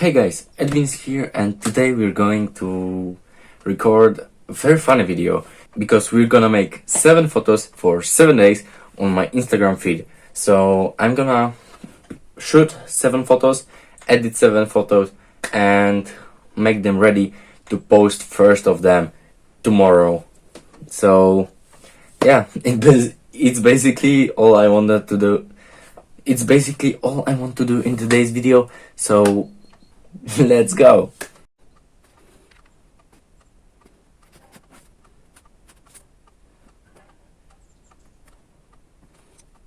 Okay guys, Edwin's here and today we're going to record a very funny video because we're gonna make 7 photos for 7 days on my Instagram feed. So I'm gonna shoot 7 photos, edit 7 photos and make them ready to post first of them tomorrow. So yeah, it's basically all I wanted to do. It's basically all I want to do in today's video, so let's go!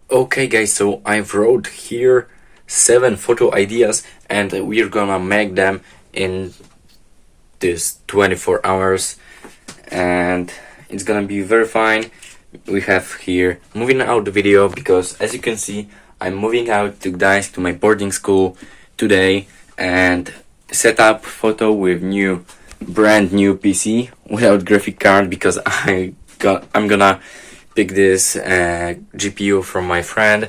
Okay guys, so I've wrote here 7 photo ideas and we're gonna make them in this 24 hours and it's gonna be very fine. We have here moving out the video because as you can see I'm moving out to Gdańsk to my boarding school today and set up photo with brand new PC without graphic card because I'm gonna pick this GPU from my friend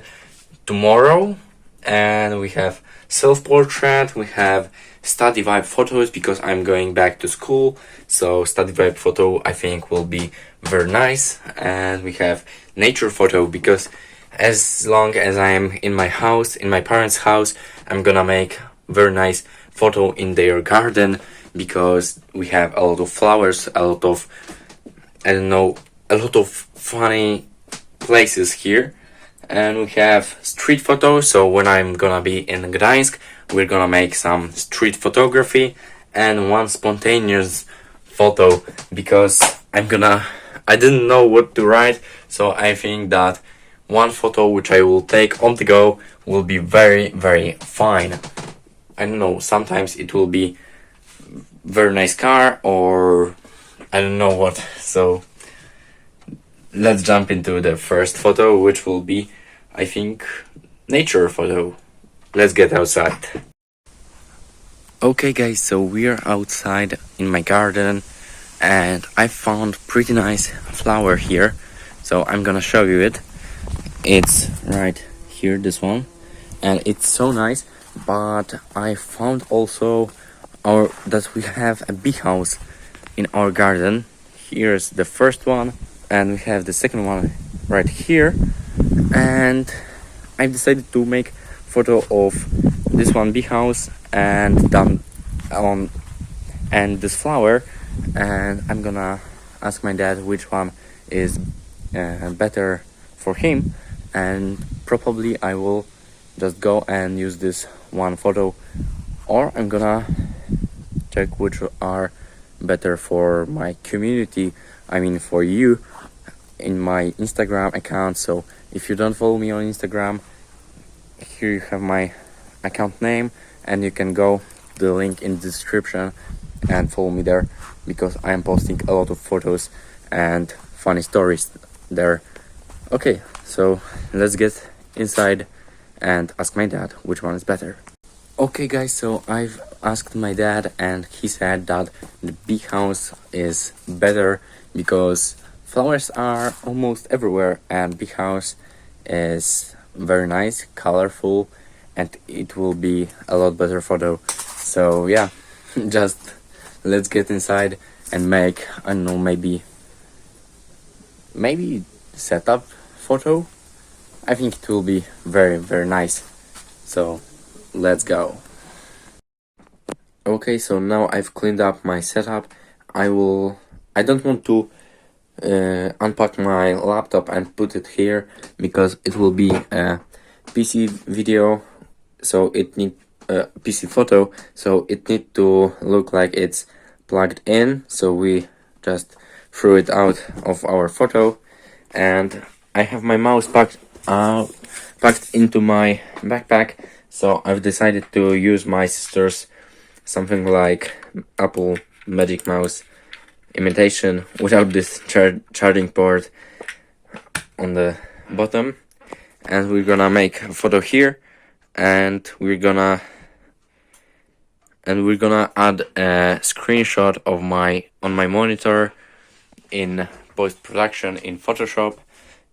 tomorrow. And we have self-portrait, we have study vibe photos because I'm going back to school, so study vibe photo I think will be very nice. And we have nature photo because as long as I'm in my house, in my parents' house, I'm gonna make very nice photo in their garden because we have a lot of flowers, a lot of, I don't know, a lot of funny places here. And we have street photos, so when I'm gonna be in Gdańsk, we're gonna make some street photography and one spontaneous photo because I didn't know what to write, so I think that one photo which I will take on the go will be very, very fine. I don't know, sometimes it will be very nice car or I don't know what. So let's jump into the first photo, which will be, I think, nature photo. Let's get outside. Okay guys, so we are outside in my garden and I found pretty nice flower here, so I'm gonna show you it. It's right here, this one, and it's so nice. But I found also that we have a bee house in our garden. Here's the first one and we have the second one right here, and I decided to make photo of this one bee house and and this flower, and I'm gonna ask my dad which one is better for him, and probably I will just go and use this one photo, or I'm gonna check which are better for my community, I mean for you, in my Instagram account. So if you don't follow me on Instagram, here you have my account name and you can go to the link in the description and follow me there because I am posting a lot of photos and funny stories there. Okay, so let's get inside and ask my dad which one is better. Okay guys, so I've asked my dad and he said that the bee house is better because flowers are almost everywhere and bee house is very nice, colorful, and it will be a lot better photo. So yeah, just let's get inside and make, I don't know, maybe setup photo. I think it will be very, very nice. So let's go. Okay, so now I've cleaned up my setup. I don't want to unpack my laptop and put it here because it will be a PC video, so it need PC photo, so it need to look like it's plugged in. So we just threw it out of our photo, and I have my mouse packed into my backpack, so I've decided to use my sister's something like Apple Magic Mouse imitation without this charging port on the bottom. And we're gonna make a photo here, and we're gonna add a screenshot of on my monitor in post-production in Photoshop.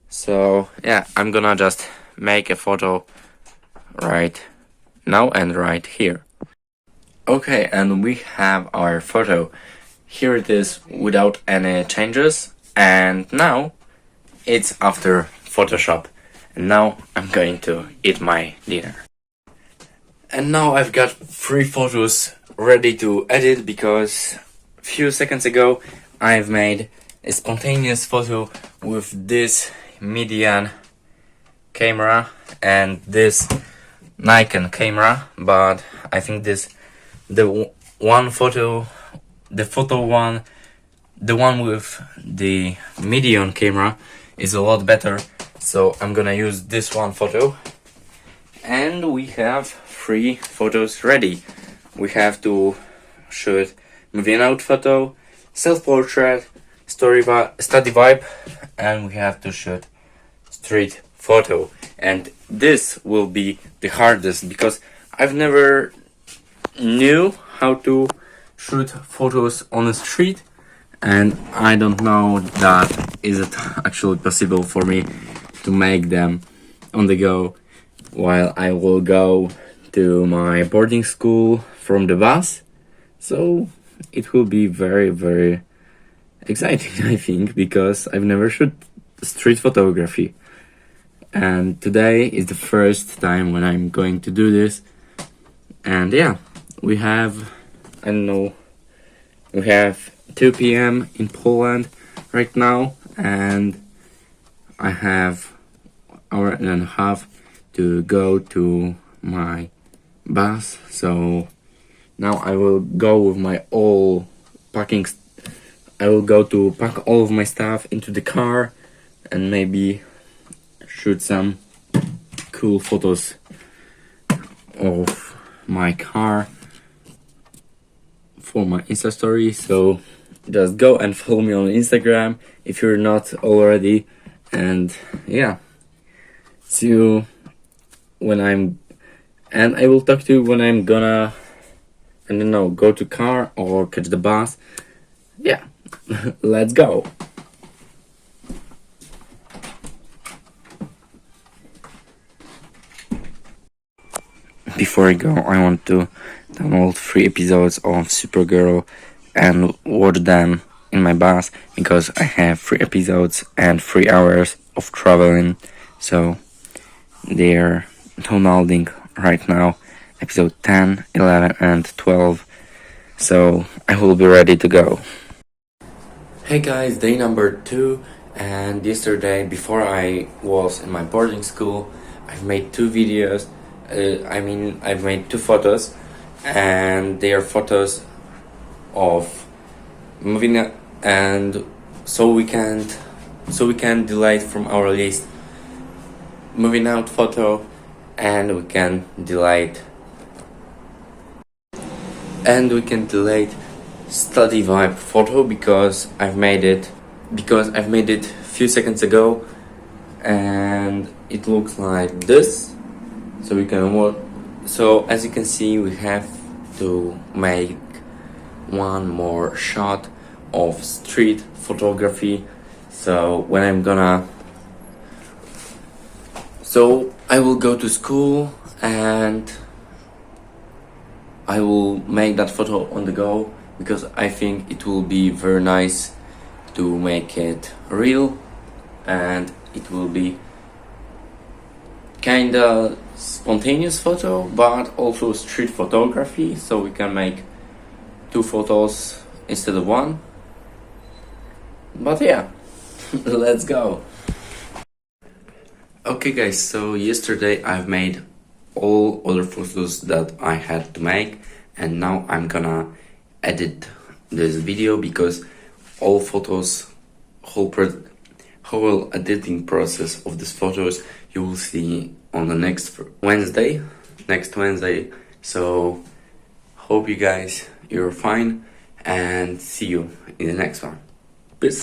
So yeah, I'm gonna just make a photo right now and right here. Okay, and we have our photo. Here it is without any changes, and now it's after Photoshop. And now I'm going to eat my dinner. And now I've got 3 photos ready to edit because a few seconds ago I've made a spontaneous photo with this median camera and this Nikon camera, but I think the one with the median camera is a lot better, so I'm gonna use this one photo. And we have 3 photos ready. We have to shoot moving out photo, self-portrait, study vibe, and we have to shoot street photo. And this will be the hardest because I've never knew how to shoot photos on the street, and I don't know that is it actually possible for me to make them on the go while I will go to my boarding school from the bus. So it will be very, very exciting, I think, because I've never shot street photography. And today is the first time when I'm going to do this. And yeah, we have, I don't know, we have 2 p.m. in Poland right now, and I have an hour and a half to go to my bus. So now I will go with my all packing. I will go to pack all of my stuff into the car and maybe shoot some cool photos of my car for my Insta story. So just go and follow me on Instagram if you're not already. And yeah, see you when and I will talk to you when I'm gonna, I don't know, go to car or catch the bus. Yeah, let's go. Before I go, I want to download 3 episodes of Supergirl and watch them in my bus because I have 3 episodes and 3 hours of traveling. So they're downloading right now episode 10, 11 and 12. So I will be ready to go. Hey guys, day number 2, and yesterday before I was in my boarding school, I've made 2 videos. I've made 2 photos, and they are photos of moving, and so we can delete from our list moving out photo, and we can delete study vibe photo because I've made it a few seconds ago, and it looks like this. So as you can see, we have to make one more shot of street photography. So I will go to school and I will make that photo on the go because I think it will be very nice to make it real, and it will be kinda spontaneous photo but also street photography, so we can make 2 photos instead of 1. But yeah, let's go. Okay guys, so yesterday I've made all other photos that I had to make, and now I'm gonna edit this video because all photos, whole editing process of these photos you will see on the next Wednesday. So hope you're fine, and see you in the next one. Peace.